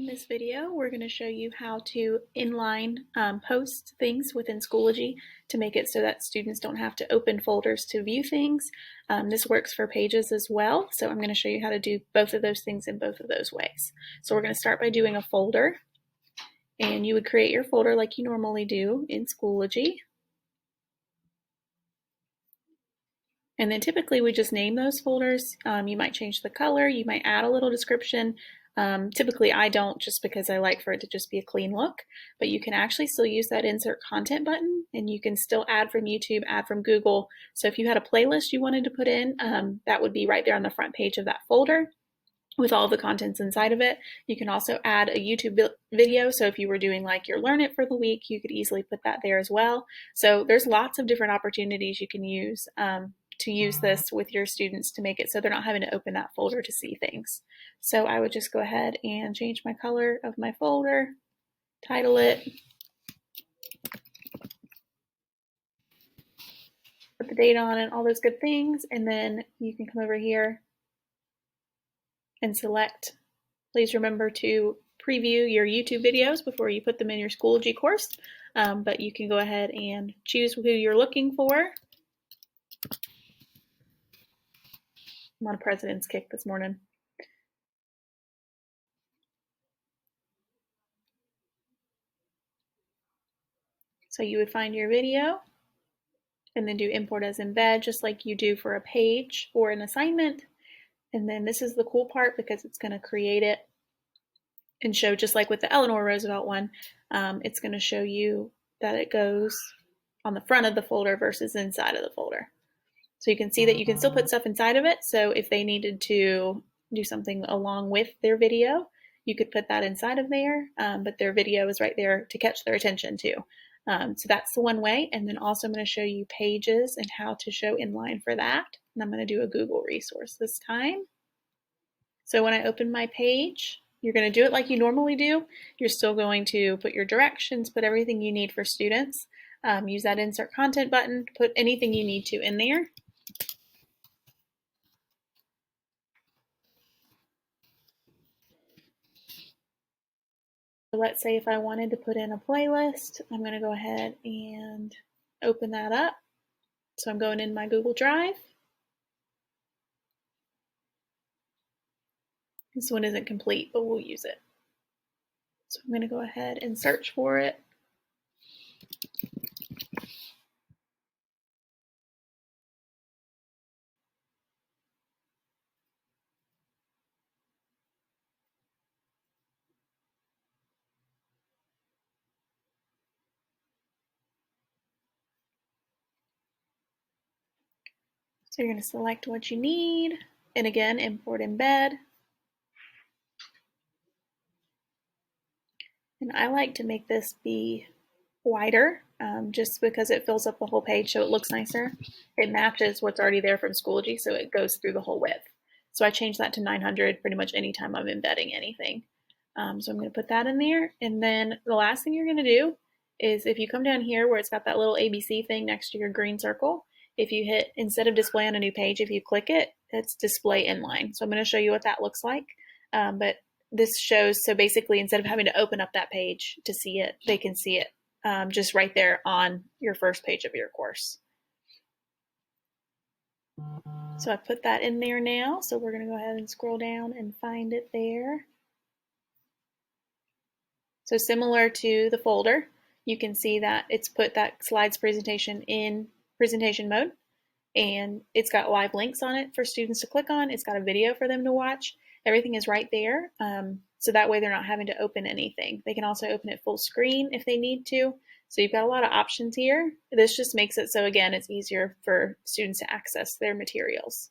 In this video, we're going to show you how to inline post things within Schoology to make it so that students don't have to open folders to view things. This works for pages as well, so I'm going to show you how to do both of those things in both of those ways. So we're going to start by doing a folder, and you would create your folder like you normally do in Schoology. And then typically we just name those folders. You might change the color, you might add a little description. Typically I don't, just because I like for it to just be a clean look, but you can actually still use that insert content button, and you can still add from YouTube, add from Google. So if you had a playlist you wanted to put in, that would be right there on the front page of that folder with all the contents inside of it. You can also add a YouTube video, so if you were doing like your Learn It for the week, you could easily put that there as well. So there's lots of different opportunities you can use to use this with your students to make it so they're not having to open that folder to see things. So I would just go ahead and change my color of my folder, title it, put the date on it, all those good things, and then you can come over here and select. Please remember to preview your YouTube videos before you put them in your Schoology course, but you can go ahead and choose who you're looking for. I'm on a president's kick this morning. So you would find your video and then do import as embed, just like you do for a page or an assignment. And then this is the cool part, because it's going to create it and show, just like with the Eleanor Roosevelt one, it's going to show you that it goes on the front of the folder versus inside of the folder. So you can see that you can still put stuff inside of it. So if they needed to do something along with their video, you could put that inside of there, but their video is right there to catch their attention too. So that's the one way. And then also I'm going to show you pages and how to show inline for that. And I'm going to do a Google resource this time. So when I open my page, you're going to do it like you normally do. You're still going to put your directions, put everything you need for students. Use that insert content button, put anything you need to in there. So let's say if I wanted to put in a playlist, I'm going to go ahead and open that up. So I'm going in my Google Drive. This one isn't complete, but we'll use it. So I'm going to go ahead and search for it. So you're going to select what you need, and again, import embed. And I like to make this be wider, just because it fills up the whole page so it looks nicer. It matches what's already there from Schoology, so it goes through the whole width. So I change that to 900 pretty much anytime I'm embedding anything. So I'm going to put that in there. And then the last thing you're going to do is, if you come down here where it's got that little ABC thing next to your green circle, if you hit, instead of display on a new page, if you click it, it's display inline. So I'm going to show you what that looks like. But this shows, so basically instead of having to open up that page to see it, they can see it just right there on your first page of your course. So I put that in there now. So we're going to go ahead and scroll down and find it there. So similar to the folder, you can see that it's put that slides presentation in presentation mode, and it's got live links on it for students to click on. It's got a video for them to watch. Everything is right there. So that way they're not having to open anything. They can also open it full screen if they need to. So you've got a lot of options here. This just makes it so, again, it's easier for students to access their materials.